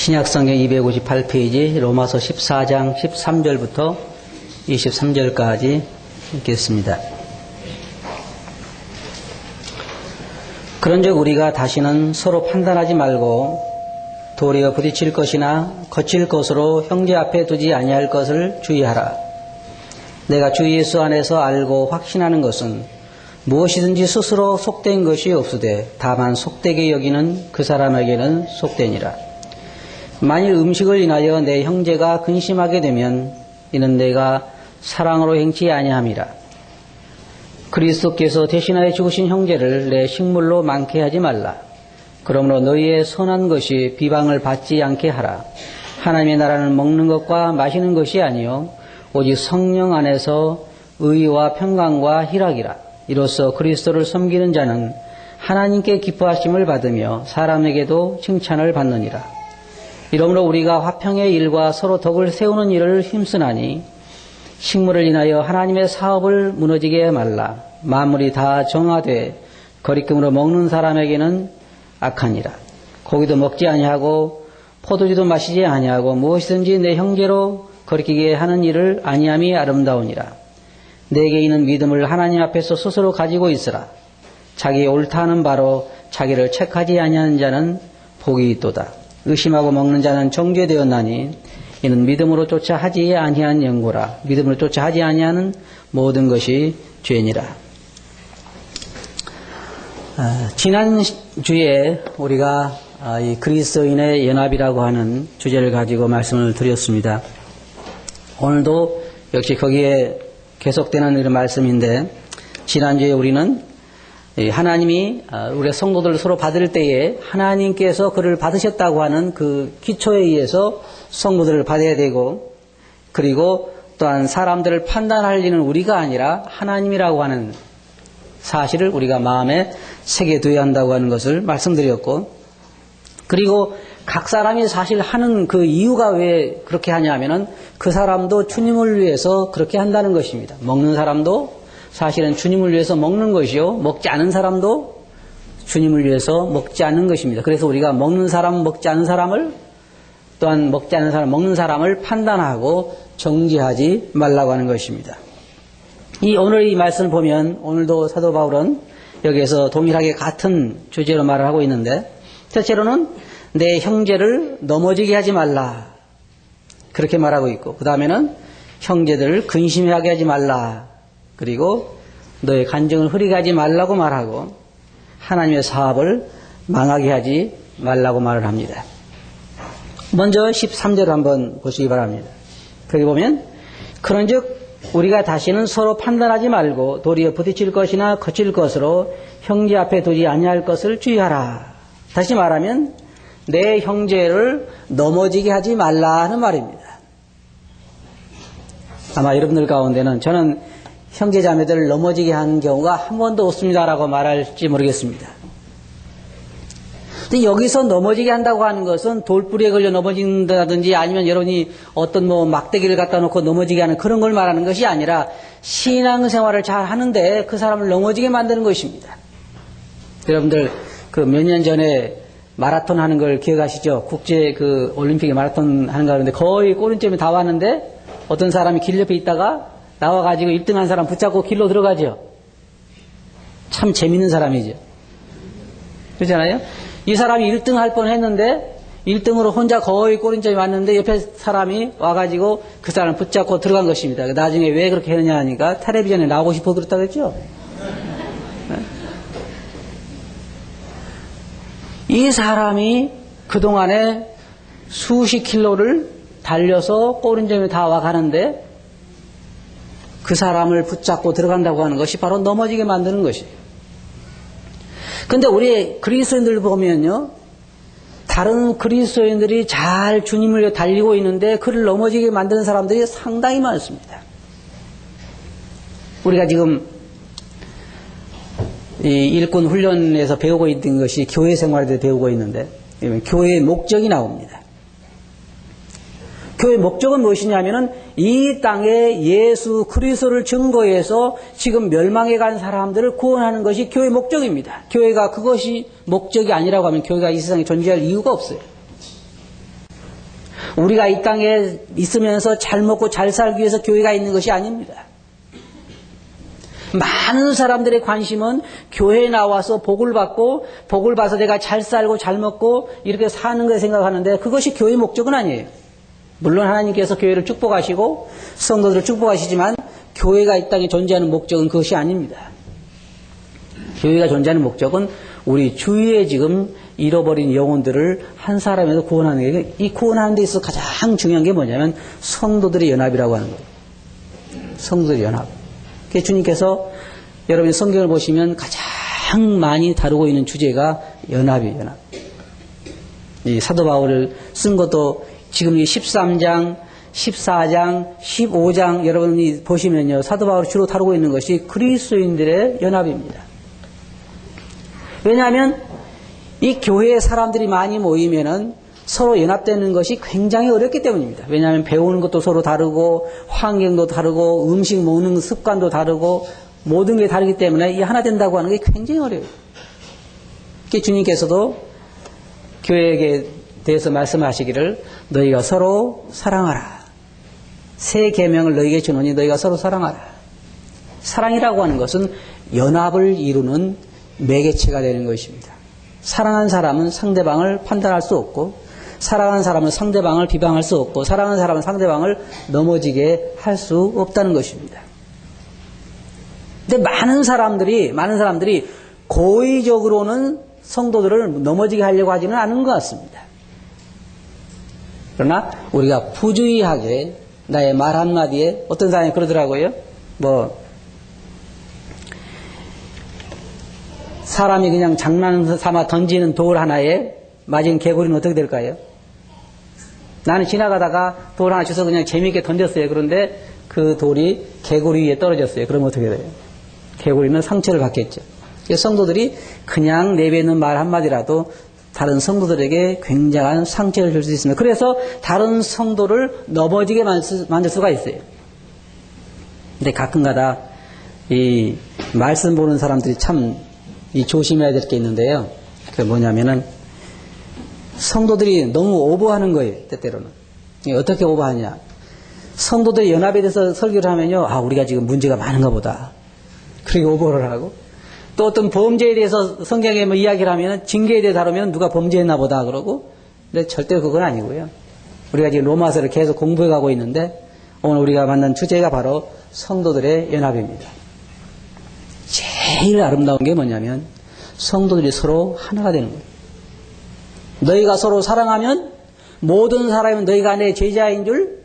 신약성경 258페이지 로마서 14장 13절부터 23절까지 읽겠습니다. 그런즉 우리가 다시는 서로 판단하지 말고 도리어 부딪힐 것이나 거칠 것으로 형제 앞에 두지 아니할 것을 주의하라. 내가 주 예수 안에서 알고 확신하는 것은 무엇이든지 스스로 속된 것이 없으되 다만 속되게 여기는 그 사람에게는 속되니라. 만일 음식을 인하여 내 형제가 근심하게 되면 이는 내가 사랑으로 행치 아니함이라. 그리스도께서 대신하여 죽으신 형제를 내 식물로 많게 하지 말라. 그러므로 너희의 선한 것이 비방을 받지 않게 하라. 하나님의 나라는 먹는 것과 마시는 것이 아니요 오직 성령 안에서 의와 평강과 희락이라. 이로써 그리스도를 섬기는 자는 하나님께 기뻐하심을 받으며 사람에게도 칭찬을 받느니라. 이러므로 우리가 화평의 일과 서로 덕을 세우는 일을 힘쓰나니 식물을 인하여 하나님의 사업을 무너지게 말라. 만물이 다 정하되 거리낌으로 먹는 사람에게는 악하니라. 고기도 먹지 아니하고 포도주도 마시지 아니하고 무엇이든지 내 형제로 거리끼게 하는 일을 아니함이 아름다우니라. 내게 있는 믿음을 하나님 앞에서 스스로 가지고 있으라. 자기의 옳다 하는 바로 자기를 책하지 아니하는 자는 복이 있도다. 의심하고 먹는 자는 정죄되었나니 이는 믿음으로 쫓아 하지 아니한 연고라. 믿음으로 쫓아 하지 아니하는 모든 것이 죄니라. 지난 주에 우리가 이 그리스도인의 연합이라고 하는 주제를 가지고 말씀을 드렸습니다. 오늘도 역시 거기에 계속되는 이런 말씀인데, 지난주에 우리는 하나님이 우리 성도들 서로 받을 때에 하나님께서 그를 받으셨다고 하는 그 기초에 의해서 성도들을 받아야 되고, 그리고 또한 사람들을 판단할 일은 우리가 아니라 하나님이라고 하는 사실을 우리가 마음에 새겨둬야 한다고 하는 것을 말씀드렸고, 그리고 각 사람이 사실 하는 그 이유가 왜 그렇게 하냐면은 그 사람도 주님을 위해서 그렇게 한다는 것입니다. 먹는 사람도 사실은 주님을 위해서 먹는 것이요, 먹지 않은 사람도 주님을 위해서 먹지 않는 것입니다. 그래서 우리가 먹는 사람, 먹지 않은 사람을, 또한 먹지 않은 사람, 먹는 사람을 판단하고 정죄하지 말라고 하는 것입니다. 오늘 이 말씀을 보면 오늘도 사도 바울은 여기에서 동일하게 같은 주제로 말을 하고 있는데, 첫째로는 내 형제를 넘어지게 하지 말라, 그렇게 말하고 있고, 그 다음에는 형제들을 근심하게 하지 말라, 그리고 너의 간증을 흐리게 하지 말라고 말하고, 하나님의 사업을 망하게 하지 말라고 말을 합니다. 먼저 13절 한번 보시기 바랍니다. 거기 보면 그런즉 우리가 다시는 서로 판단하지 말고 도리어 부딪힐 것이나 거칠 것으로 형제 앞에 두지 아니할 것을 주의하라. 다시 말하면 내 형제를 넘어지게 하지 말라는 말입니다. 아마 여러분들 가운데는 저는 형제 자매들을 넘어지게 한 경우가 한 번도 없습니다라고 말할지 모르겠습니다. 근데 여기서 넘어지게 한다고 하는 것은 돌뿌리에 걸려 넘어진다든지 아니면 여러분이 어떤 막대기를 갖다 놓고 넘어지게 하는 그런 걸 말하는 것이 아니라 신앙생활을 잘 하는데 그 사람을 넘어지게 만드는 것입니다. 여러분들 그 몇 년 전에 마라톤 하는 걸 기억하시죠? 국제 그 올림픽에 마라톤 하는 거 하는데 거의 꼬린점에 다 왔는데 어떤 사람이 길 옆에 있다가 나와가지고 1등 한 사람 붙잡고 길로 들어가죠. 참 재밌는 사람이죠. 그렇잖아요? 이 사람이 1등 할 뻔 했는데 1등으로 혼자 거의 꼬린점에 왔는데 옆에 사람이 와가지고 그 사람을 붙잡고 들어간 것입니다. 나중에 왜 그렇게 했느냐 하니까 텔레비전에 나오고 싶어 그랬다고 했죠. 이 사람이 그동안에 수십 킬로를 달려서 꼬린점에 다 와가는데 그 사람을 붙잡고 들어간다고 하는 것이 바로 넘어지게 만드는 것이에요. 근데 우리 그리스도인들 보면요, 다른 그리스도인들이 잘 주님을 위해 달리고 있는데 그를 넘어지게 만드는 사람들이 상당히 많습니다. 우리가 지금 이 일꾼 훈련에서 배우고 있는 것이 교회 생활에 배우고 있는데, 교회의 목적이 나옵니다. 교회의 목적은 무엇이냐면은 이 땅에 예수 그리스도를 증거해서 지금 멸망해 간 사람들을 구원하는 것이 교회의 목적입니다. 교회가 그것이 목적이 아니라고 하면 교회가 이 세상에 존재할 이유가 없어요. 우리가 이 땅에 있으면서 잘 먹고 잘 살기 위해서 교회가 있는 것이 아닙니다. 많은 사람들의 관심은 교회에 나와서 복을 받고 복을 봐서 내가 잘 살고 잘 먹고 이렇게 사는 걸 생각하는데 그것이 교회의 목적은 아니에요. 물론 하나님께서 교회를 축복하시고 성도들을 축복하시지만 교회가 이 땅에 존재하는 목적은 그것이 아닙니다. 교회가 존재하는 목적은 우리 주위에 지금 잃어버린 영혼들을 한 사람에서 구원하는 게, 이 구원하는 데 있어서 가장 중요한 게 뭐냐면 성도들의 연합이라고 하는 거예요. 성도들의 연합. 그래서 주님께서 여러분이 성경을 보시면 가장 많이 다루고 있는 주제가 연합이에요. 연합. 이 사도 바울을 쓴 것도 지금 이 13장, 14장, 15장 여러분이 보시면요. 사도 바울이 주로 다루고 있는 것이 그리스도인들의 연합입니다. 왜냐하면 이 교회에 사람들이 많이 모이면은 서로 연합되는 것이 굉장히 어렵기 때문입니다. 왜냐하면 배우는 것도 서로 다르고 환경도 다르고 음식 먹는 습관도 다르고 모든 게 다르기 때문에 이 하나 된다고 하는 게 굉장히 어려워요. 주님께서도 교회에 대해서 말씀하시기를 너희가 서로 사랑하라. 새 계명을 너희에게 주노니 너희가 서로 사랑하라. 사랑이라고 하는 것은 연합을 이루는 매개체가 되는 것입니다. 사랑하는 사람은 상대방을 판단할 수 없고 사랑하는 사람은 상대방을 비방할 수 없고 사랑하는 사람은 상대방을 넘어지게 할 수 없다는 것입니다. 근데 많은 사람들이 고의적으로는 성도들을 넘어지게 하려고 하지는 않은 것 같습니다. 그러나 우리가 부주의하게 나의 말 한마디에 어떤 사람이 그러더라고요. 사람이 그냥 장난 삼아 던지는 돌 하나에 맞은 개구리는 어떻게 될까요? 나는 지나가다가 돌 하나 주워서 그냥 재미있게 던졌어요. 그런데 그 돌이 개구리 위에 떨어졌어요. 그러면 어떻게 돼요? 개구리는 상처를 받겠죠. 성도들이 그냥 내뱉는 말 한마디라도 다른 성도들에게 굉장한 상처를 줄 수 있습니다. 그래서 다른 성도를 넘어지게 만들 수가 있어요. 근데 가끔가다 이 말씀 보는 사람들이 참 조심해야 될 게 있는데요. 그게 뭐냐면은 성도들이 너무 오버하는 거예요. 때때로는. 어떻게 오버하냐. 성도들의 연합에 대해서 설교를 하면요. 우리가 지금 문제가 많은가 보다. 그렇게 오버를 하고 또 어떤 범죄에 대해서 성경에 이야기를 하면 징계에 대해 다루면 누가 범죄했나 보다 그러고 근데 절대 그건 아니고요. 우리가 지금 로마서를 계속 공부해 가고 있는데 오늘 우리가 만난 주제가 바로 성도들의 연합입니다. 제일 아름다운 게 뭐냐면 성도들이 서로 하나가 되는 거예요. 너희가 서로 사랑하면 모든 사람은 너희가 내 제자인 줄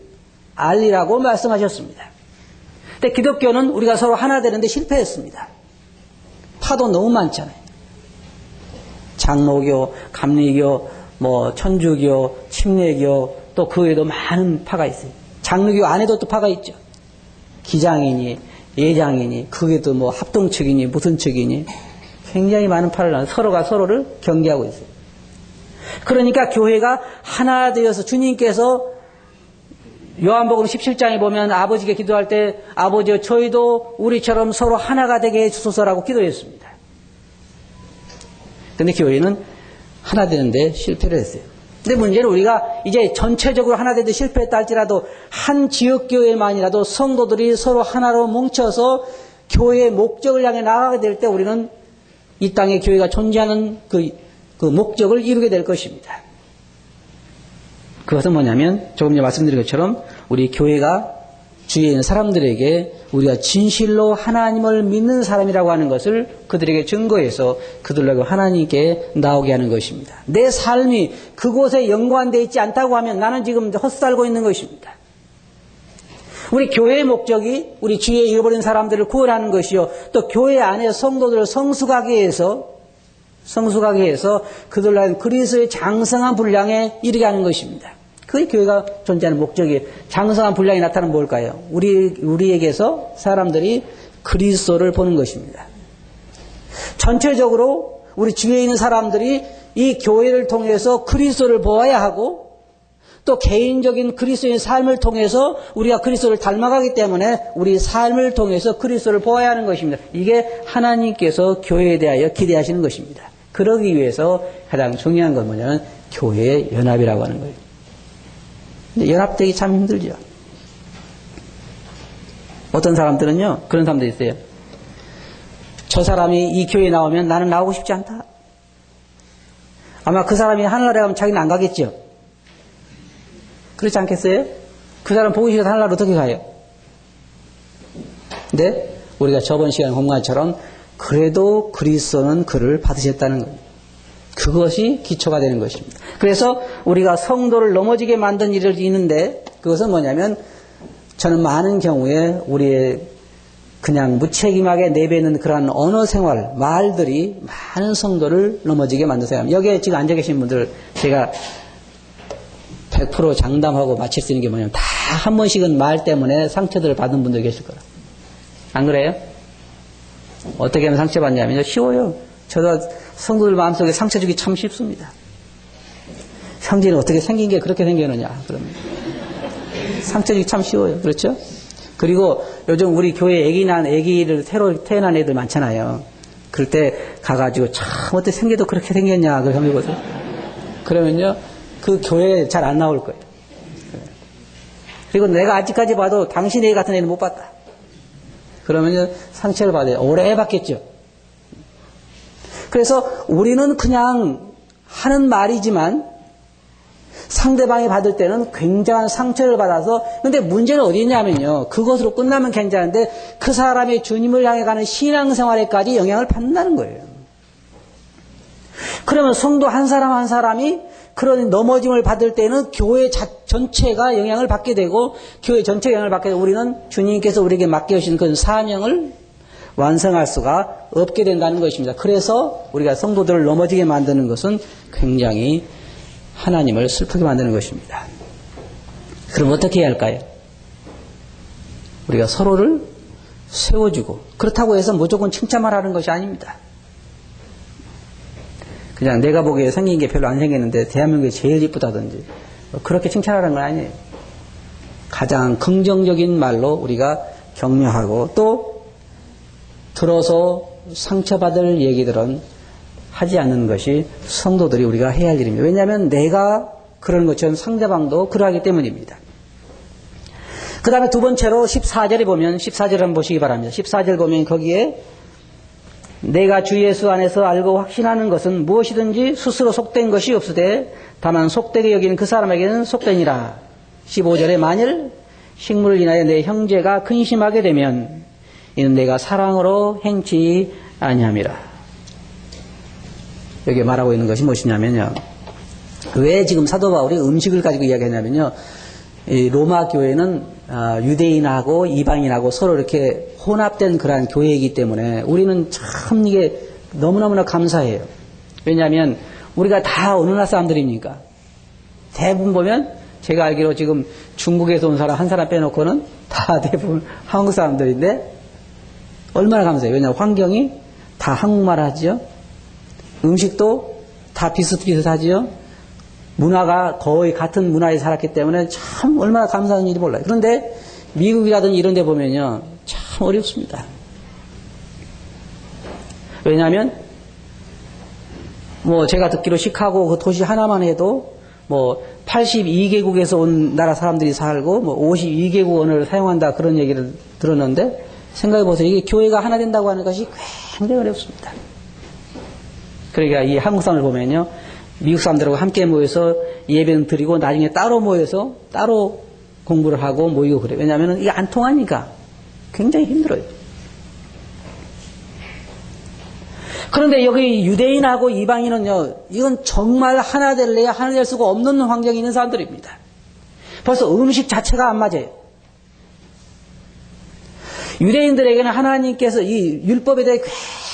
알리라고 말씀하셨습니다. 근데 기독교는 우리가 서로 하나 되는데 실패했습니다. 파도 너무 많잖아요. 장로교, 감리교, 천주교, 침례교 또 그 외에도 많은 파가 있어요. 장로교 안에도 또 파가 있죠. 기장이니 예장이니 그게 또 합동측이니 무슨 측이니 굉장히 많은 파를 나눠 서로가 서로를 경계하고 있어요. 그러니까 교회가 하나 되어서 주님께서 요한복음 17장에 보면 아버지께 기도할 때 아버지여 저희도 우리처럼 서로 하나가 되게 해주소서라고 기도했습니다. 그런데 교회는 하나 되는데 실패를 했어요. 근데 문제는 우리가 이제 전체적으로 하나 되는데 실패했다 할지라도 한 지역교회만이라도 성도들이 서로 하나로 뭉쳐서 교회의 목적을 향해 나아가게 될 때 우리는 이 땅에 교회가 존재하는 그 목적을 이루게 될 것입니다. 그것은 뭐냐면 조금 전에 말씀드린 것처럼 우리 교회가 주위에 있는 사람들에게 우리가 진실로 하나님을 믿는 사람이라고 하는 것을 그들에게 증거해서 그들에게 하나님께 나오게 하는 것입니다. 내 삶이 그곳에 연관되어 있지 않다고 하면 나는 지금 헛살고 있는 것입니다. 우리 교회의 목적이 우리 주위에 잃어버린 사람들을 구원하는 것이요. 또 교회 안에 성도들을 성숙하게 해서 그들로 그리스도의 장성한 분량에 이르게 하는 것입니다. 그게 교회가 존재하는 목적이에요. 장성한 분량이 나타나는 뭘까요? 우리에게서 사람들이 그리스도를 보는 것입니다. 전체적으로 우리 주위에 있는 사람들이 이 교회를 통해서 그리스도를 보아야 하고 또 개인적인 그리스도의 삶을 통해서 우리가 그리스도를 닮아가기 때문에 우리 삶을 통해서 그리스도를 보아야 하는 것입니다. 이게 하나님께서 교회에 대하여 기대하시는 것입니다. 그러기 위해서 가장 중요한 건 뭐냐면 교회의 연합이라고 하는 거예요. 연합되기 참 힘들죠. 어떤 사람들은요, 그런 사람도 있어요. 저 사람이 이 교회에 나오면 나는 나오고 싶지 않다. 아마 그 사람이 하늘나라에 가면 자기는 안 가겠죠. 그렇지 않겠어요? 그 사람 보기 싫어서 하늘나라 어떻게 가요? 근데 우리가 저번 시간에 본 것처럼 그래도 그리스도는 그를 받으셨다는 거예요. 그것이 기초가 되는 것입니다. 그래서 우리가 성도를 넘어지게 만든 일이 있는데 그것은 뭐냐면 저는 많은 경우에 우리의 그냥 무책임하게 내뱉는 그러한 언어 생활, 말들이 많은 성도를 넘어지게 만드세요. 여기에 지금 앉아 계신 분들 제가 100% 장담하고 마칠 수 있는 게 뭐냐면 다 한 번씩은 말 때문에 상처들을 받은 분들 계실 거라. 안 그래요? 어떻게 하면 상처받냐면요. 쉬워요. 저도 성도들 마음속에 상처 주기 참 쉽습니다. 형제는 어떻게 생긴 게 그렇게 생겼느냐. 그러면 상처 주기 참 쉬워요. 그렇죠? 그리고 요즘 우리 교회 애기를 새로 태어난 애들 많잖아요. 그럴 때 가가지고 참 어떻게 생겨도 그렇게 생겼냐. 그걸 해보세요. 그러면요. 그 교회에 잘 안 나올 거예요. 그리고 내가 아직까지 봐도 당신 애 같은 애는 못 봤다. 그러면요. 상처를 받아요. 오래 받겠죠. 그래서 우리는 그냥 하는 말이지만 상대방이 받을 때는 굉장한 상처를 받아서 근데 문제는 어디 있냐면요. 그것으로 끝나면 괜찮은데 그 사람의 주님을 향해 가는 신앙생활에까지 영향을 받는다는 거예요. 그러면 성도 한 사람 한 사람이 그런 넘어짐을 받을 때는 교회 전체가 영향을 받게 되고 교회 전체가 영향을 받게 되고 우리는 주님께서 우리에게 맡겨주신 그 사명을 완성할 수가 없게 된다는 것입니다. 그래서 우리가 성도들을 넘어지게 만드는 것은 굉장히 하나님을 슬프게 만드는 것입니다. 그럼 어떻게 해야 할까요? 우리가 서로를 세워주고 그렇다고 해서 무조건 칭찬만 하는 것이 아닙니다. 그냥 내가 보기에 생긴 게 별로 안 생겼는데 대한민국이 제일 이쁘다든지 그렇게 칭찬하는 건 아니에요. 가장 긍정적인 말로 우리가 격려하고 또 들어서 상처받을 얘기들은 하지 않는 것이 성도들이 우리가 해야 할 일입니다. 왜냐하면 내가 그런 것처럼 상대방도 그러하기 때문입니다. 그 다음에 두 번째로 14절에 보면 14절 한번 보시기 바랍니다. 14절 보면 거기에 내가 주 예수 안에서 알고 확신하는 것은 무엇이든지 스스로 속된 것이 없으되 다만 속되게 여기는 그 사람에게는 속되니라. 15절에 만일 식물을 인하여 내 형제가 근심하게 되면 이는 내가 사랑으로 행치 아니함이라. 여기 말하고 있는 것이 무엇이냐면요. 왜 지금 사도 바울이 음식을 가지고 이야기하냐면요. 이 로마 교회는 유대인하고 이방인하고 서로 이렇게 혼합된 그러한 교회이기 때문에 우리는 참 이게 너무너무나 감사해요. 왜냐하면 우리가 다 어느 나라 사람들입니까? 대부분 보면 제가 알기로 지금 중국에서 온 사람 한 사람 빼놓고는 다 대부분 한국 사람들인데 얼마나 감사해요. 왜냐하면 환경이 다 한국말 하죠. 음식도 다 비슷비슷하죠. 문화가 거의 같은 문화에 살았기 때문에 참 얼마나 감사한 일인지 몰라요. 그런데 미국이라든지 이런 데 보면요. 참 어렵습니다. 왜냐하면 뭐 제가 듣기로 시카고 그 도시 하나만 해도 뭐 82개국에서 온 나라 사람들이 살고 뭐 52개국 언어를 사용한다 그런 얘기를 들었는데 생각해 보세요. 이게 교회가 하나 된다고 하는 것이 굉장히 어렵습니다. 그러니까 이 한국 사람을 보면요. 미국 사람들하고 함께 모여서 예배는 드리고 나중에 따로 모여서 따로 공부를 하고 모이고 그래요. 왜냐하면 이게 안 통하니까 굉장히 힘들어요. 그런데 여기 유대인하고 이방인은요. 이건 정말 하나 될래야 하나 될 수가 없는 환경에 있는 사람들입니다. 벌써 음식 자체가 안 맞아요. 유대인들에게는 하나님께서 이 율법에 대해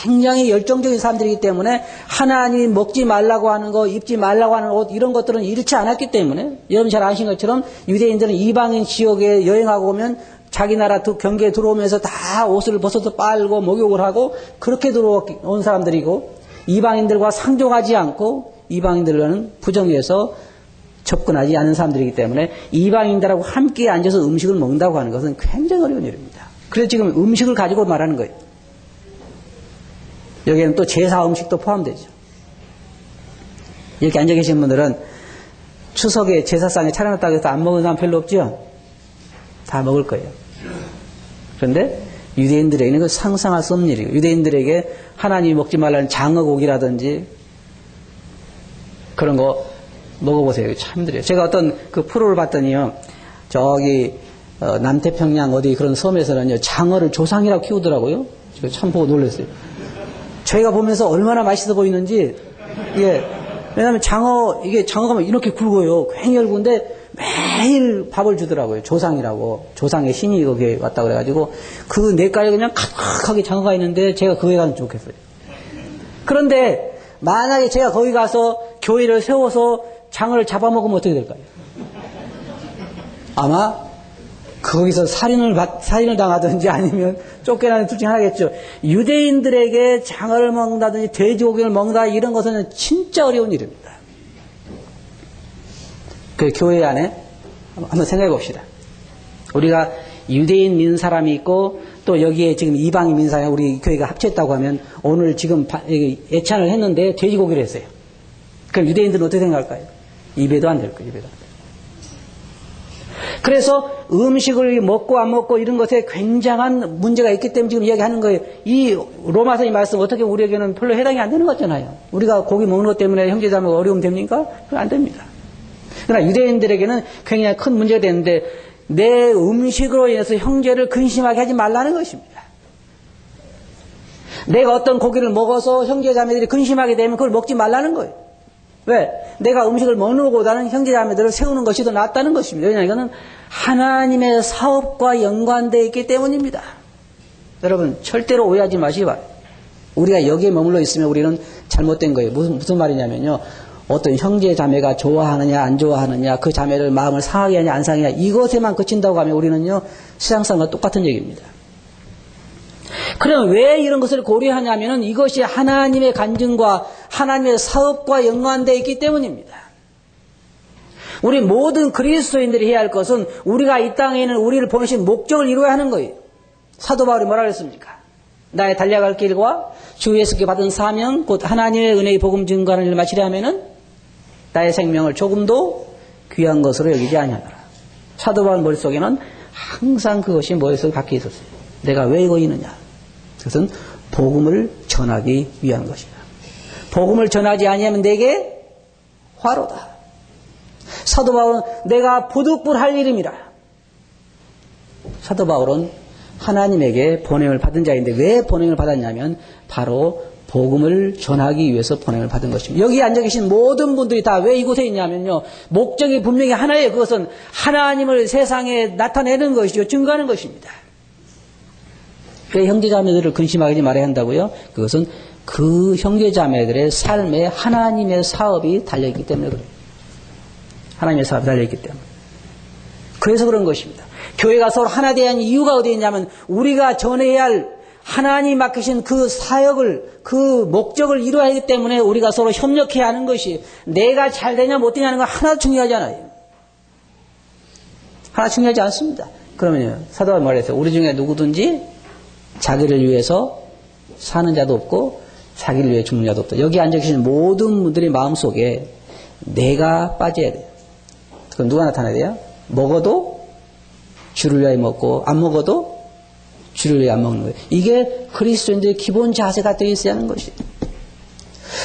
굉장히 열정적인 사람들이기 때문에 하나님 먹지 말라고 하는 거, 입지 말라고 하는 옷 이런 것들은 잃지 않았기 때문에 여러분 잘 아신 것처럼 유대인들은 이방인 지역에 여행하고 오면 자기 나라 경계에 들어오면서 다 옷을 벗어서 빨고 목욕을 하고 그렇게 들어온 사람들이고 이방인들과 상종하지 않고 이방인들과는 부정해서 접근하지 않은 사람들이기 때문에 이방인들하고 함께 앉아서 음식을 먹는다고 하는 것은 굉장히 어려운 일입니다. 그래서 지금 음식을 가지고 말하는 거예요. 여기에는 또 제사 음식도 포함되죠. 이렇게 앉아 계신 분들은 추석에 제사상에 차려놨다고 해서 안 먹는 사람 별로 없죠? 다 먹을 거예요. 그런데 유대인들에게는 그 상상할 수 없는 일이에요. 유대인들에게 하나님이 먹지 말라는 장어고기라든지 그런 거 먹어보세요. 참 힘들어요. 제가 어떤 그 프로를 봤더니요. 저기 남태평양 어디 그런 섬에서는요. 장어를 조상이라고 키우더라고요. 제가 참 보고 놀랐어요. 저희가 보면서 얼마나 맛있어 보이는지 예. 왜냐하면 장어가 이렇게 굵어요. 굉장히 굵은데 매일 밥을 주더라고요. 조상이라고. 조상의 신이 거기에 왔다고 그래가지고 그 냇가에 그냥 가득하게 장어가 있는데 제가 거기 가면 좋겠어요. 그런데 만약에 제가 거기 가서 교회를 세워서 장어를 잡아먹으면 어떻게 될까요? 아마 거기서 살인을 당하든지 아니면 쫓겨나는 둘 중에 하나겠죠. 유대인들에게 장어를 먹는다든지 돼지고기를 먹는다 이런 것은 진짜 어려운 일입니다. 그 교회 안에 한번 생각해 봅시다. 우리가 유대인 믿는 사람이 있고 또 여기에 지금 이방인 믿는 사람이 우리 교회가 합쳤다고 하면 오늘 지금 예찬을 했는데 돼지고기를 했어요. 그럼 유대인들은 어떻게 생각할까요? 입에도 안 될 거예요. 입에도 안 될 거예요. 그래서 음식을 먹고 안 먹고 이런 것에 굉장한 문제가 있기 때문에 지금 이야기하는 거예요. 이 로마서 이 말씀 어떻게 우리에게는 별로 해당이 안 되는 거잖아요. 우리가 고기 먹는 것 때문에 형제자매가 어려움 됩니까? 그건 안 됩니다. 그러나 유대인들에게는 굉장히 큰 문제가 되는데 내 음식으로 인해서 형제를 근심하게 하지 말라는 것입니다. 내가 어떤 고기를 먹어서 형제자매들이 근심하게 되면 그걸 먹지 말라는 거예요. 왜? 내가 음식을 먹는 것보다는 형제자매들을 세우는 것이 더 낫다는 것입니다. 왜냐하면 이거는 하나님의 사업과 연관되어 있기 때문입니다. 여러분 절대로 오해하지 마시기 바랍니다. 우리가 여기에 머물러 있으면 우리는 잘못된 거예요. 무슨 말이냐면요. 어떤 형제자매가 좋아하느냐 안 좋아하느냐 그 자매를 마음을 상하게 하냐 안 상하냐 이것에만 그친다고 하면 우리는요. 세상사람과 똑같은 얘기입니다. 그럼 왜 이런 것을 고려하냐면은 이것이 하나님의 간증과 하나님의 사업과 연관되어 있기 때문입니다. 우리 모든 그리스도인들이 해야 할 것은 우리가 이 땅에 있는 우리를 보내신 목적을 이루어야 하는 거예요. 사도 바울이 뭐라 그랬습니까? 나의 달려갈 길과 주 예수께 받은 사명 곧 하나님의 은혜의 복음 증거하는 일을 마치려 하면은 나의 생명을 조금도 귀한 것으로 여기지 아니하노라. 사도 바울 머릿속에는 항상 그것이 머릿속에 박혀 있었어요. 내가 왜 이거 있느냐? 그것은 복음을 전하기 위한 것이다. 복음을 전하지 아니하면 내게 화로다. 사도 바울은 내가 부득불할 일임이라. 사도 바울은 하나님에게 보냄을 받은 자인데 왜 보냄을 받았냐면 바로 복음을 전하기 위해서 보냄을 받은 것입니다. 여기 앉아 계신 모든 분들이 다 왜 이곳에 있냐면요. 목적이 분명히 하나예요. 그것은 하나님을 세상에 나타내는 것이요. 증거하는 것입니다. 왜 형제자매들을 근심하지 말아야 한다고요? 그것은 그 형제자매들의 삶에 하나님의 사업이 달려있기 때문에 그래요. 하나님의 사업이 달려있기 때문에. 그래서 그런 것입니다. 교회가 서로 하나 되어야 하는 이유가 어디에 있냐면 우리가 전해야 할 하나님이 맡기신 그 사역을 그 목적을 이루어야 하기 때문에 우리가 서로 협력해야 하는 것이 내가 잘 되냐 못 되냐는 건 하나도 중요하지 않아요. 하나 중요하지 않습니다. 그러면요. 사도가 말했어요. 우리 중에 누구든지 자기를 위해서 사는 자도 없고 자기를 위해 죽는 자도 없다. 여기 앉아 계신 모든 분들의 마음속에 내가 빠져야 돼요. 그럼 누가 나타나야 돼요? 먹어도 주를 위하여 먹고 안 먹어도 주를 위해 안 먹는 거예요. 이게 그리스도인들의 기본 자세가 되어 있어야 하는 것이에요.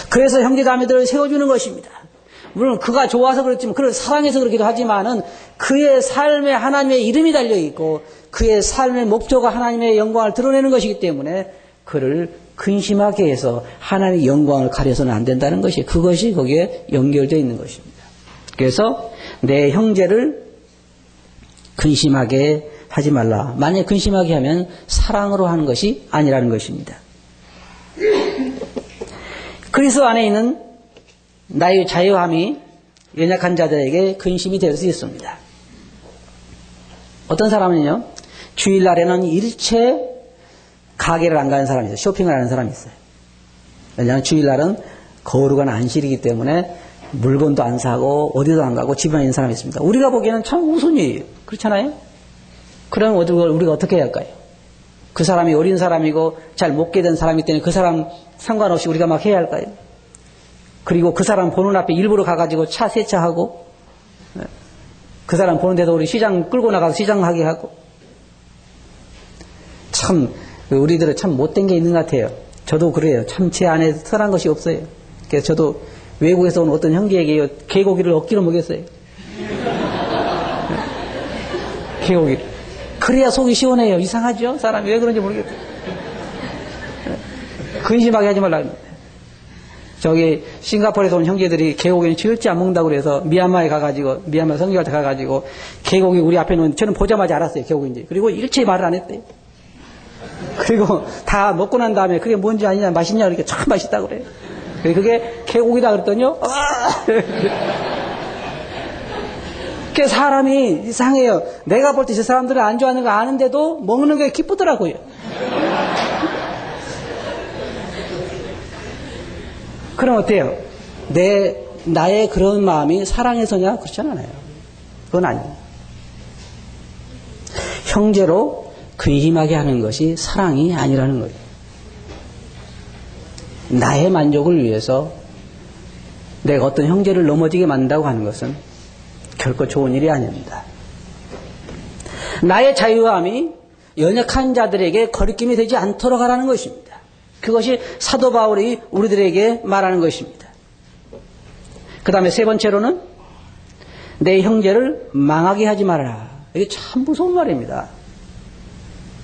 그래서 형제자매들을 세워주는 것입니다. 물론 그가 좋아서 그렇지만 그를 사랑해서 그렇기도 하지만은 그의 삶에 하나님의 이름이 달려있고 그의 삶의 목표가 하나님의 영광을 드러내는 것이기 때문에 그를 근심하게 해서 하나님의 영광을 가려서는 안 된다는 것이 그것이 거기에 연결되어 있는 것입니다. 그래서 내 형제를 근심하게 하지 말라. 만약 근심하게 하면 사랑으로 하는 것이 아니라는 것입니다. 그리스도 안에 있는 나의 자유함이 연약한 자들에게 근심이 될 수 있습니다. 어떤 사람은요. 주일날에는 일체 가게를 안 가는 사람이 있어요. 쇼핑을 하는 사람이 있어요. 왜냐하면 주일날은 거룩한 안식이기 때문에 물건도 안 사고 어디도 안 가고 집에 있는 사람이 있습니다. 우리가 보기에는 참 우스운이에요. 그렇잖아요? 그러면 우리가 어떻게 해야 할까요? 그 사람이 어린 사람이고 잘 못 깨된 사람이기 때문에 그 사람 상관없이 우리가 막 해야 할까요? 그리고 그 사람 보는 앞에 일부러 가가지고 차 세차하고 그 사람 보는데도 우리 시장 끌고 나가서 시장하게 하고. 참 우리들은 참 못된 게 있는 것 같아요. 저도 그래요. 참 제 안에 선한 것이 없어요. 그래서 저도 외국에서 온 어떤 형제에게 개고기를 억지로 먹였어요. 개고기. 그래야 속이 시원해요. 이상하죠? 사람이 왜 그런지 모르겠어요. 근심하게 하지 말라. 저기 싱가포르에서 온 형제들이 개고기는 절대 안 먹는다고 그래서 미얀마에 가가지고 미얀마 선교할 때 가가지고 개고기 우리 앞에 놓은 저는 보자마자 알았어요. 개고기인지. 그리고 일체의 말을 안 했대요. 그리고 다 먹고 난 다음에 그게 뭔지 아니냐 맛있냐 이렇게 참 맛있다고 그래요. 그게 개고기다 그랬더니요. 그 사람이 이상해요. 내가 볼 때 저 사람들은 안 좋아하는 거 아는데도 먹는 게 기쁘더라고요. 그럼 어때요? 나의 그런 마음이 사랑해서냐? 그렇지 않아요. 그건 아니에요. 형제로 근심하게 하는 것이 사랑이 아니라는 거예요. 나의 만족을 위해서 내가 어떤 형제를 넘어지게 만든다고 하는 것은 결코 좋은 일이 아닙니다. 나의 자유함이 연약한 자들에게 거리낌이 되지 않도록 하라는 것입니다. 그것이 사도 바울이 우리들에게 말하는 것입니다. 그 다음에 세 번째로는 내 형제를 망하게 하지 말아라. 이게 참 무서운 말입니다.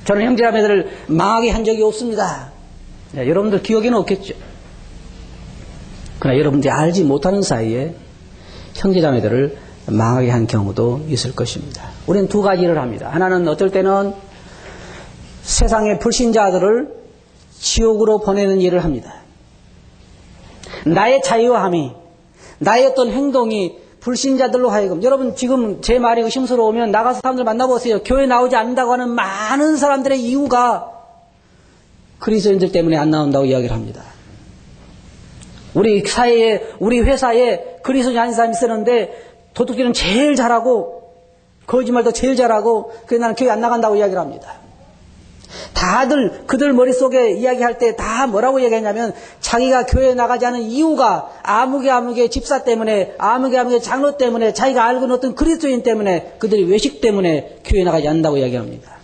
저는 형제자매들을 망하게 한 적이 없습니다. 여러분들 기억에는 없겠죠. 그러나 여러분들이 알지 못하는 사이에 형제자매들을 망하게 한 경우도 있을 것입니다. 우리는 두 가지를 합니다. 하나는 어떨 때는 세상의 불신자들을 지옥으로 보내는 일을 합니다. 나의 자유함이, 나의 어떤 행동이 불신자들로 하여금, 여러분 지금 제 말이 의심스러우면 나가서 사람들 만나보세요. 교회 나오지 않는다고 하는 많은 사람들의 이유가 그리스도인들 때문에 안 나온다고 이야기를 합니다. 우리 사회에, 우리 회사에 그리스도인 아닌 사람이 있었는데 도둑질은 제일 잘하고 거짓말도 제일 잘하고 그래서 나는 교회 안 나간다고 이야기를 합니다. 다들 그들 머릿속에 이야기할 때 다 뭐라고 얘기했냐면 자기가 교회에 나가지 않은 이유가 아무개 집사 때문에 아무개 장로 때문에 자기가 알고 있는 어떤 그리스도인 때문에 그들이 외식 때문에 교회에 나가지 않는다고 이야기합니다.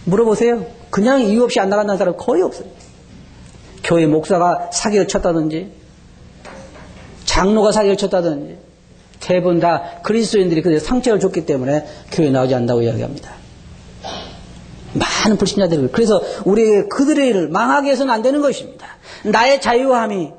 물어보세요. 그냥 이유 없이 안 나간다는 사람 거의 없어요. 교회 목사가 사기를 쳤다든지 장로가 사기를 쳤다든지 대부분 다 그리스도인들이 그들의 상처를 줬기 때문에 교회에 나오지 않는다고 이야기합니다. 많은 불신자들을. 그래서 우리에게 그들의 일을 망하게 해서는 안 되는 것입니다. 나의 자유함이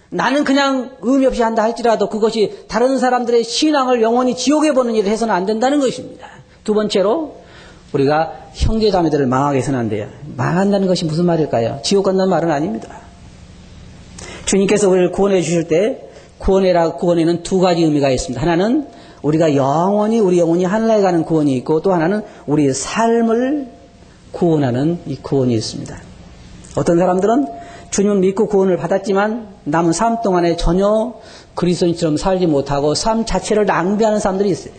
나는 그냥 의미 없이 한다 할지라도 그것이 다른 사람들의 신앙을 영원히 지옥에 보는 일을 해서는 안 된다는 것입니다. 두 번째로 우리가 형제자매들을 망하게 해서는 안 돼요. 망한다는 것이 무슨 말일까요? 지옥 간다는 말은 아닙니다. 주님께서 우리를 구원해 주실 때 구원에는 두 가지 의미가 있습니다. 하나는 우리가 영원히 우리 영혼이 하늘에 가는 구원이 있고 또 하나는 우리의 삶을 구원하는 이 구원이 있습니다. 어떤 사람들은 주님을 믿고 구원을 받았지만 남은 삶 동안에 전혀 그리스도인처럼 살지 못하고 삶 자체를 낭비하는 사람들이 있어요.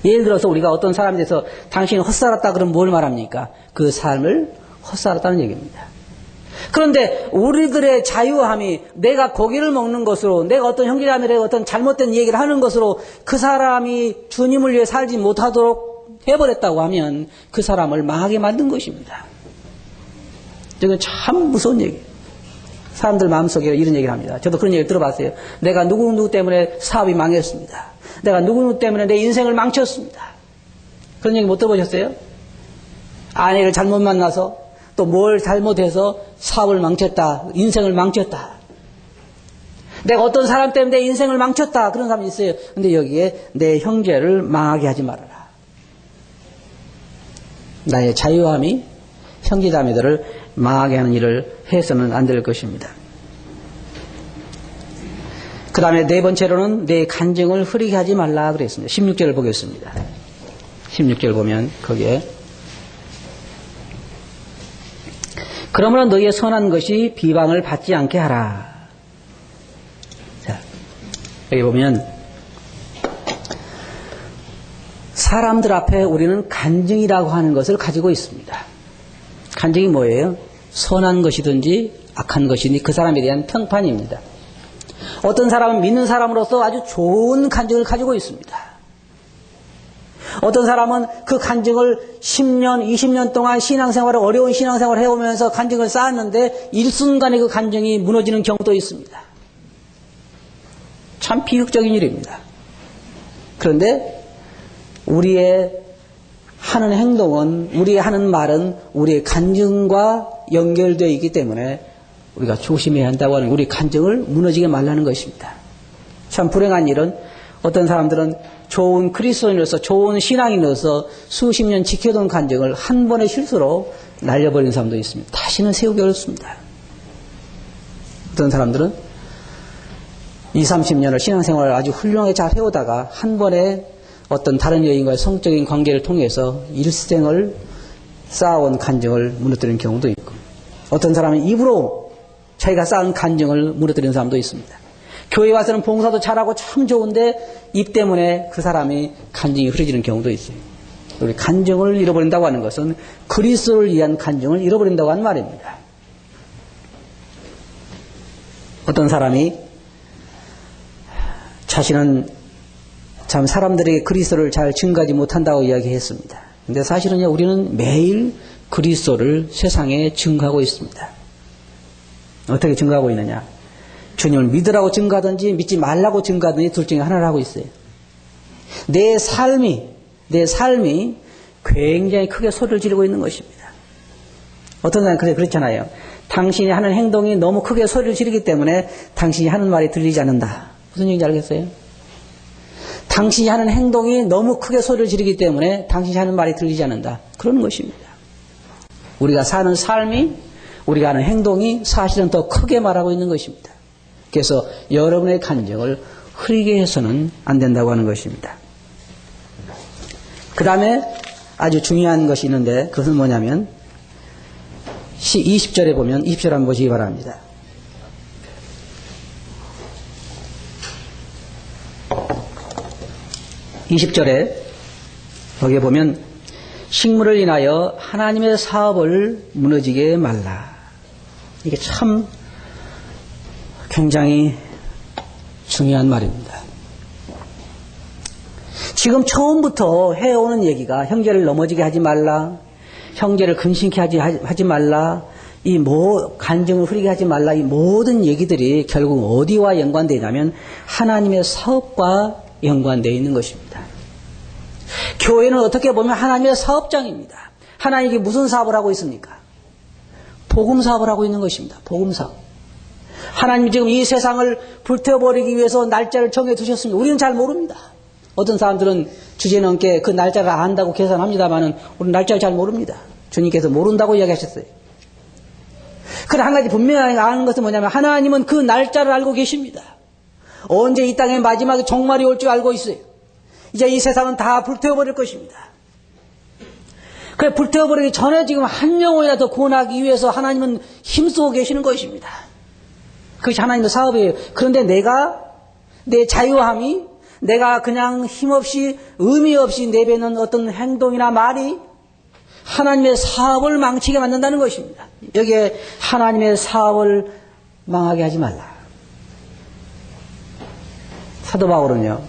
예를 들어서 우리가 어떤 사람에 대해서 당신이 헛살았다 그러면 뭘 말합니까? 그 삶을 헛살았다는 얘기입니다. 그런데 우리들의 자유함이 내가 고기를 먹는 것으로 내가 어떤 형제자매에게 어떤 잘못된 얘기를 하는 것으로 그 사람이 주님을 위해 살지 못하도록 해버렸다고 하면 그 사람을 망하게 만든 것입니다. 이건 참 무서운 얘기예요. 사람들 마음속에 이런 얘기를 합니다. 저도 그런 얘기를 들어봤어요. 내가 누구 때문에 사업이 망했습니다. 내가 누구 때문에 내 인생을 망쳤습니다. 그런 얘기 못 들어보셨어요? 아내를 잘못 만나서 또 뭘 잘못해서 사업을 망쳤다. 인생을 망쳤다. 내가 어떤 사람 때문에 내 인생을 망쳤다. 그런 사람이 있어요. 근데 여기에 내 형제를 망하게 하지 말아라. 나의 자유함이 형제자매들을 망하게 하는 일을 해서는 안 될 것입니다. 그 다음에 네 번째로는 내 간증을 흐리게 하지 말라 그랬습니다. 16절을 보겠습니다. 16절 보면 거기에 그러므로 너희의 선한 것이 비방을 받지 않게 하라. 자, 여기 보면 사람들 앞에 우리는 간증이라고 하는 것을 가지고 있습니다. 간증이 뭐예요? 선한 것이든지 악한 것이든지 그 사람에 대한 평판입니다. 어떤 사람은 믿는 사람으로서 아주 좋은 간증을 가지고 있습니다. 어떤 사람은 그 간증을 10년, 20년 동안 신앙생활을 어려운 신앙생활을 해오면서 간증을 쌓았는데 일순간에 그 간증이 무너지는 경우도 있습니다. 참 비극적인 일입니다. 그런데 우리의 하는 행동은, 우리의 하는 말은 우리의 간증과 연결되어 있기 때문에 우리가 조심해야 한다고 하는, 우리 간증을 무너지게 말라는 것입니다. 참 불행한 일은 어떤 사람들은 좋은 그리스도인으로서, 좋은 신앙인으로서 수십 년 지켜둔 간증을 한 번의 실수로 날려버리는 사람도 있습니다. 다시는 세우기 어렵습니다. 어떤 사람들은 20, 30년을 신앙생활을 아주 훌륭하게 잘 해오다가 한 번에 어떤 다른 여인과의 성적인 관계를 통해서 일생을 쌓아온 간증을 무너뜨리는 경우도 있고, 어떤 사람은 입으로 자기가 쌓은 간증을 무너뜨리는 사람도 있습니다. 교회 와서는 봉사도 잘하고 참 좋은데 입 때문에 그 사람이 간증이 흐려지는 경우도 있어요. 우리 간증을 잃어버린다고 하는 것은 그리스도를 위한 간증을 잃어버린다고 하는 말입니다. 어떤 사람이 자신은 참 사람들에게 그리스도를 잘 증거하지 못한다고 이야기했습니다. 근데 사실은요, 우리는 매일 그리스도를 세상에 증거하고 있습니다. 어떻게 증거하고 있느냐? 주님을 믿으라고 증거하든지 믿지 말라고 증거하든지 둘 중에 하나를 하고 있어요. 내 삶이 굉장히 크게 소리를 지르고 있는 것입니다. 어떤 사람은 그렇잖아요. 당신이 하는 행동이 너무 크게 소리를 지르기 때문에 당신이 하는 말이 들리지 않는다. 무슨 얘기인지 알겠어요? 당신이 하는 행동이 너무 크게 소리를 지르기 때문에 당신이 하는 말이 들리지 않는다. 그러는 것입니다. 우리가 사는 삶이, 우리가 하는 행동이 사실은 더 크게 말하고 있는 것입니다. 그래서 여러분의 간증을 흐리게 해서는 안 된다고 하는 것입니다. 그 다음에 아주 중요한 것이 있는데 그것은 뭐냐면 20절에 보면 20절 한번 보시기 바랍니다. (20절에) 거기에 보면 식물을 인하여 하나님의 사업을 무너지게 말라. 이게 참 굉장히 중요한 말입니다. 지금 처음부터 해오는 얘기가 형제를 넘어지게 하지 말라, 형제를 근심케 하지 말라, 간증을 흐리게 하지 말라, 이 모든 얘기들이 결국 어디와 연관되냐면 하나님의 사업과 연관되어 있는 것입니다. 교회는 어떻게 보면 하나님의 사업장입니다. 하나님이 무슨 사업을 하고 있습니까? 복음 사업을 하고 있는 것입니다. 복음 사업. 하나님이 지금 이 세상을 불태워버리기 위해서 날짜를 정해 두셨습니다. 우리는 잘 모릅니다. 어떤 사람들은 주제넘게 그 날짜를 안다고 계산합니다만은 우리는 날짜를 잘 모릅니다. 주님께서 모른다고 이야기하셨어요. 그러나 한 가지 분명히 아는 것은 뭐냐면 하나님은 그 날짜를 알고 계십니다. 언제 이 땅의 마지막에 종말이 올 줄 알고 있어요. 이제 이 세상은 다 불태워버릴 것입니다. 그래, 불태워버리기 전에 지금 한 영혼이라도 구원하기 위해서 하나님은 힘쓰고 계시는 것입니다. 그것이 하나님의 사업이에요. 그런데 내 자유함이, 내가 그냥 힘없이, 의미 없이 내뱉는 어떤 행동이나 말이 하나님의 사업을 망치게 만든다는 것입니다. 여기에 하나님의 사업을 망하게 하지 말라. 사도 바울은요,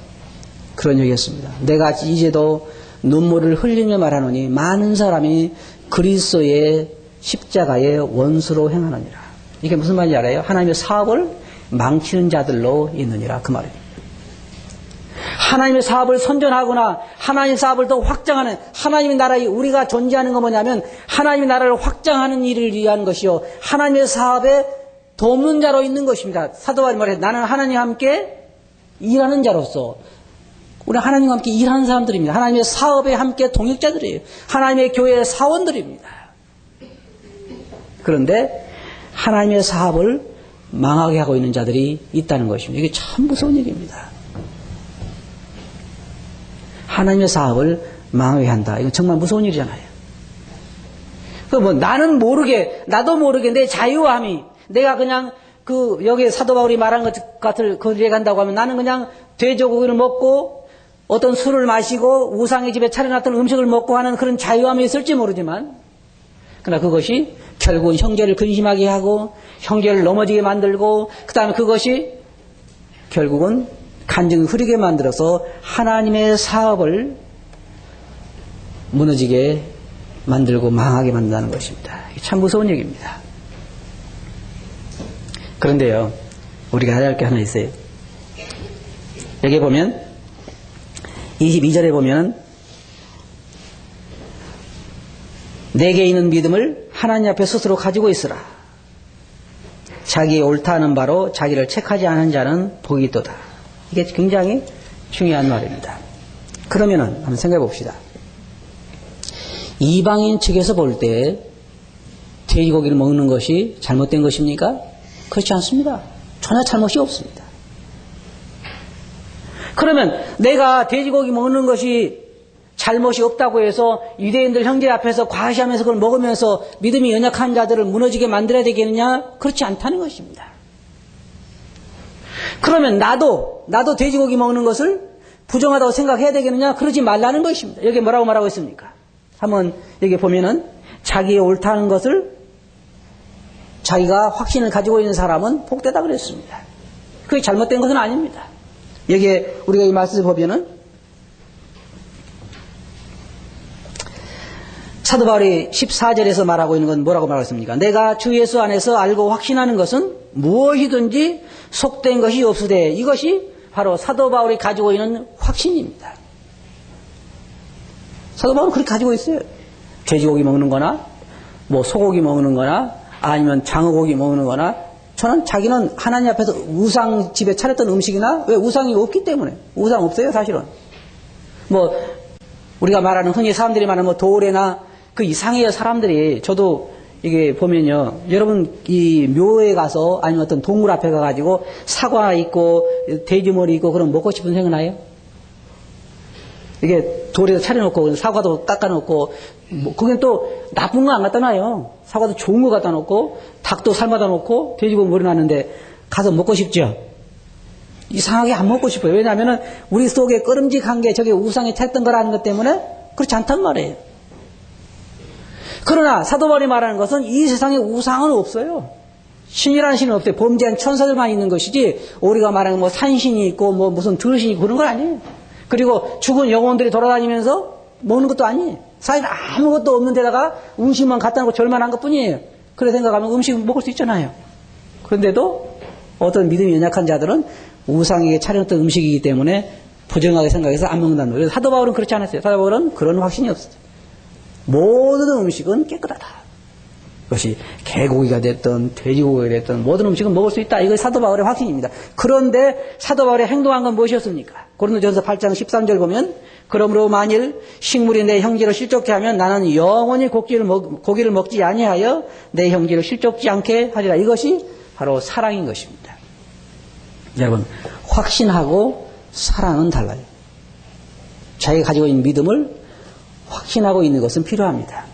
그런 얘기했습니다. 내가 이제도 눈물을 흘리며 말하노니 많은 사람이 그리스도의 십자가의 원수로 행하느니라. 이게 무슨 말인지 알아요? 하나님의 사업을 망치는 자들로 있느니라, 그 말입니다. 하나님의 사업을 선전하거나 하나님의 사업을 더 확장하는, 하나님의 나라에 우리가 존재하는 건 뭐냐면 하나님의 나라를 확장하는 일을 위한 것이요, 하나님의 사업에 돕는 자로 있는 것입니다. 사도 바울이 말해요. 나는 하나님과 함께 일하는 자로서, 우리 하나님과 함께 일하는 사람들입니다. 하나님의 사업에 함께 동역자들이에요. 하나님의 교회의 사원들입니다. 그런데 하나님의 사업을 망하게 하고 있는 자들이 있다는 것입니다. 이게 참 무서운 얘기입니다. 하나님의 사업을 망하게 한다. 이건 정말 무서운 일이잖아요. 나도 모르게 내 자유함이, 내가 그냥 여기 사도 바울이 말한 것 같을 거리에 간다고 하면 나는 그냥 돼지고기를 먹고 어떤 술을 마시고 우상의 집에 차려놨던 음식을 먹고 하는 그런 자유함이 있을지 모르지만, 그러나 그것이 결국은 형제를 근심하게 하고 형제를 넘어지게 만들고, 그 다음에 그것이 결국은 간증을 흐리게 만들어서 하나님의 사업을 무너지게 만들고 망하게 만든다는 것입니다. 참 무서운 얘기입니다. 그런데요, 우리가 해야 할 게 하나 있어요. 여기 보면 22절에 보면 내게 있는 믿음을 하나님 앞에 스스로 가지고 있으라. 자기의 옳다 하는 바로 자기를 책하지 않은 자는 복이 있도다. 이게 굉장히 중요한 말입니다. 그러면은 한번 생각해 봅시다. 이방인 측에서 볼 때 돼지고기를 먹는 것이 잘못된 것입니까? 그렇지 않습니다. 전혀 잘못이 없습니다. 그러면 내가 돼지고기 먹는 것이 잘못이 없다고 해서 유대인들 형제 앞에서 과시하면서 그걸 먹으면서 믿음이 연약한 자들을 무너지게 만들어야 되겠느냐? 그렇지 않다는 것입니다. 그러면 나도 돼지고기 먹는 것을 부정하다고 생각해야 되겠느냐? 그러지 말라는 것입니다. 여기 뭐라고 말하고 있습니까? 한번 여기 보면은 자기의 옳다는 것을 자기가 확신을 가지고 있는 사람은 복되다 그랬습니다. 그게 잘못된 것은 아닙니다. 여기에 우리가 이 말씀을 보면은 사도 바울이 14절에서 말하고 있는 건 뭐라고 말하고 있습니까? 내가 주 예수 안에서 알고 확신하는 것은 무엇이든지 속된 것이 없으되 이것이 바로 사도 바울이 가지고 있는 확신입니다. 사도 바울은 그렇게 가지고 있어요. 돼지고기 먹는 거나 뭐 소고기 먹는 거나 아니면 장어고기 먹는 거나 저는 자기는 하나님 앞에서 우상 집에 차렸던 음식이나 왜 우상이 없기 때문에 우상 없어요 사실은. 뭐 우리가 말하는 흔히 사람들이 말하는 뭐 도래나 그 이상해요 사람들이. 저도 이게 보면요 여러분 이 묘에 가서 아니면 어떤 동물 앞에 가가지고 사과 있고 돼지머리 있고 그럼 먹고 싶은 생각 나요? 이게 돌에서 차려놓고 사과도 깎아놓고 뭐 그게 또 나쁜 거 안 갖다 놔요. 사과도 좋은 거 갖다 놓고 닭도 삶아다 놓고 돼지고기 머리 놨는데 가서 먹고 싶죠? 이상하게 안 먹고 싶어요. 왜냐하면 우리 속에 꺼름직한 게 저게 우상에 찼던 거라는 것 때문에 그렇지 않단 말이에요. 그러나 사도 바울이 말하는 것은 이 세상에 우상은 없어요. 신이라는 신은 없어요. 범죄한 천사들만 있는 것이지 우리가 말하는 뭐 산신이 있고 뭐 무슨 들신이 있고 그런 건 아니에요. 그리고 죽은 영혼들이 돌아다니면서 먹는 것도 아니에요. 사실 아무것도 없는 데다가 음식만 갖다 놓고 절만 한 것뿐이에요. 그래 생각하면 음식 먹을 수 있잖아요. 그런데도 어떤 믿음이 연약한 자들은 우상에게 차려놨던 음식이기 때문에 부정하게 생각해서 안 먹는다는 거예요. 사도 바울은 그렇지 않았어요. 사도 바울은 그런 확신이 없어요. 모든 음식은 깨끗하다. 그것이 개고기가 됐든 돼지고기가 됐든 모든 음식은 먹을 수 있다. 이것이 사도 바울의 확신입니다. 그런데 사도 바울이 행동한 건 무엇이었습니까? 고린도전서 8장 13절 보면 그러므로 만일 식물이 내 형제를 실족케 하면 나는 영원히 고기를 먹지 아니하여 내 형제를 실족지 않게 하리라. 이것이 바로 사랑인 것입니다. 여러분 확신하고 사랑은 달라요. 자기가 가지고 있는 믿음을 확신하고 있는 것은 필요합니다.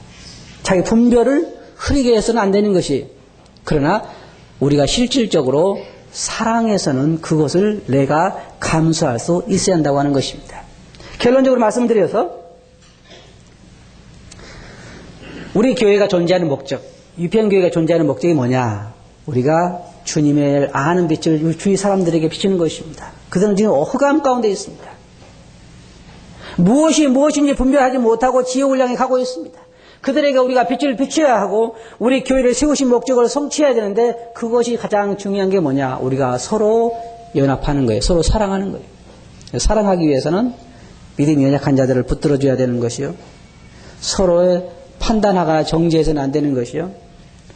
자기 분별을 흐리게 해서는 안 되는 것이. 그러나 우리가 실질적으로 사랑해서는 그것을 내가 감수할 수 있어야 한다고 하는 것입니다. 결론적으로 말씀드려서 우리 교회가 존재하는 목적, 유평교회가 존재하는 목적이 뭐냐? 우리가 주님의 아는 빛을 주위 사람들에게 비추는 것입니다. 그들은 지금 흑암 가운데 있습니다. 무엇인지 분별하지 못하고 지옥을 향해 가고 있습니다. 그들에게 우리가 빛을 비춰야 하고 우리 교회를 세우신 목적을 성취해야 되는데 그것이 가장 중요한 게 뭐냐? 우리가 서로 연합하는 거예요. 서로 사랑하는 거예요. 사랑하기 위해서는 믿음이 연약한 자들을 붙들어줘야 되는 것이요. 서로의 판단하거나 정죄해서는 안 되는 것이요.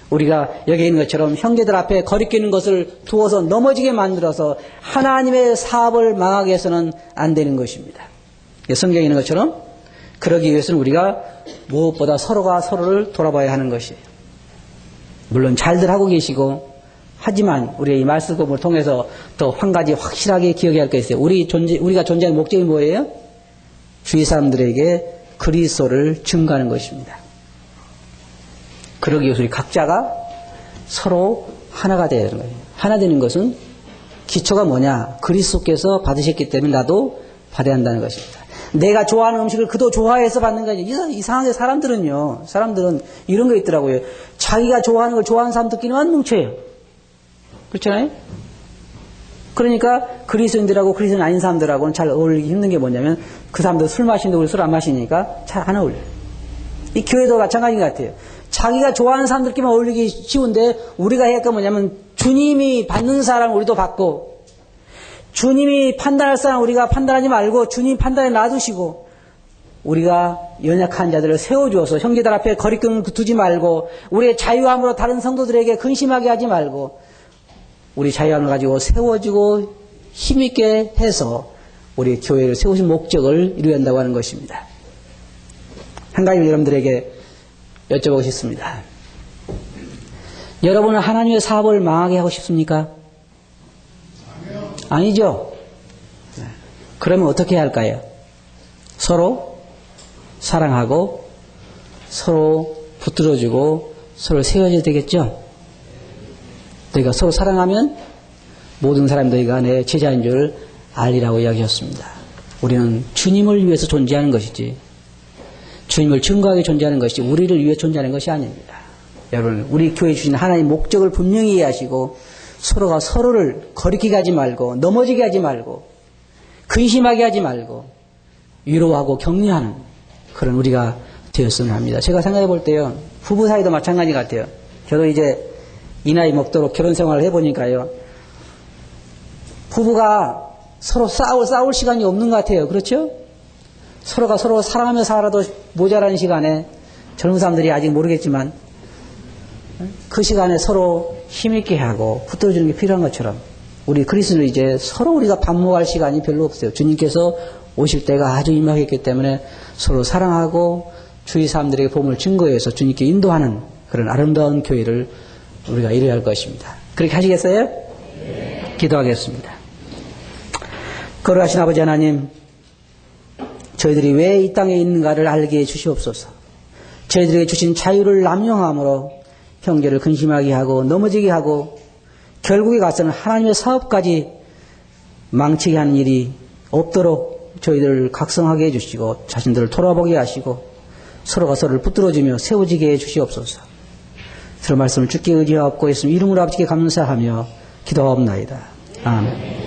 우리가 여기 있는 것처럼 형제들 앞에 거리끼는 것을 두어서 넘어지게 만들어서 하나님의 사업을 망하게 해서는 안 되는 것입니다. 성경에 있는 것처럼 그러기 위해서는 우리가 무엇보다 서로가 서로를 돌아봐야 하는 것이에요. 물론 잘들 하고 계시고 하지만 우리의 이 말씀을 통해서 또 한 가지 확실하게 기억해야 할 게 있어요. 우리가 존재하는 목적이 뭐예요? 주위 사람들에게 그리스도를 증거하는 것입니다. 그러기 위해서 우리 각자가 서로 하나가 되어야 하는 거예요. 하나 되는 것은 기초가 뭐냐? 그리스도께서 받으셨기 때문에 나도 받아야 한다는 것입니다. 내가 좋아하는 음식을 그도 좋아해서 받는 거지. 이상하게 사람들은 이런 거 있더라고요. 자기가 좋아하는 걸 좋아하는 사람들끼리만 뭉쳐요. 그렇잖아요? 그러니까 그리스도인들하고 그리스도인 아닌 사람들하고는 잘 어울리기 힘든 게 뭐냐면 그 사람들 술 마시는데 우리 술 안 마시니까 잘 안 어울려요. 이 교회도 마찬가지인 것 같아요. 자기가 좋아하는 사람들끼리만 어울리기 쉬운데 우리가 해야 할 건 뭐냐면 주님이 받는 사람 우리도 받고 주님이 판단할 사람 우리가 판단하지 말고 주님 판단에 놔두시고 우리가 연약한 자들을 세워주어서 형제들 앞에 거리낌 두지 말고 우리의 자유함으로 다른 성도들에게 근심하게 하지 말고 우리 자유함을 가지고 세워주고 힘있게 해서 우리 교회를 세우신 목적을 이루어야 한다고 하는 것입니다. 한 가지 여러분들에게 여쭤보고 싶습니다. 여러분은 하나님의 사업을 망하게 하고 싶습니까? 아니죠. 그러면 어떻게 해야 할까요? 서로 사랑하고 서로 붙들어주고 서로 세워줘야 되겠죠. 너희가 서로 사랑하면 모든 사람이 너희가 내 제자인 줄 알리라고 이야기했습니다. 우리는 주님을 위해서 존재하는 것이지 주님을 증거하게 존재하는 것이지 우리를 위해 존재하는 것이 아닙니다. 여러분 우리 교회 주신 하나님의 목적을 분명히 이해하시고 서로가 서로를 거리끼게 하지 말고 넘어지게 하지 말고 근심하게 하지 말고 위로하고 격려하는 그런 우리가 되었으면 합니다. 제가 생각해 볼 때요. 부부 사이도 마찬가지 같아요. 저도 이제 이 나이 먹도록 결혼 생활을 해보니까요. 부부가 서로 싸울 시간이 없는 것 같아요. 그렇죠? 서로가 서로 사랑하며 살아도 모자라는 시간에 젊은 사람들이 아직 모르겠지만 그 시간에 서로 힘있게 하고 붙들어주는 게 필요한 것처럼 우리 그리스도는 이제 서로 우리가 반목할 시간이 별로 없어요. 주님께서 오실 때가 아주 임하겠기 때문에 서로 사랑하고 주위 사람들에게 복음을 증거해서 주님께 인도하는 그런 아름다운 교회를 우리가 이루어야 할 것입니다. 그렇게 하시겠어요? 네. 기도하겠습니다. 거룩하신 아버지 하나님, 저희들이 왜 이 땅에 있는가를 알게 해 주시옵소서. 저희들에게 주신 자유를 남용함으로 형제를 근심하게 하고 넘어지게 하고 결국에 가서는 하나님의 사업까지 망치게 하는 일이 없도록 저희들을 각성하게 해주시고 자신들을 돌아보게 하시고 서로가 서로를 붙들어주며 세워지게 해주시옵소서. 서로 말씀을 주께 의지하옵고 있으면 이름으로 아버지께 감사하며 기도하옵나이다. 아멘.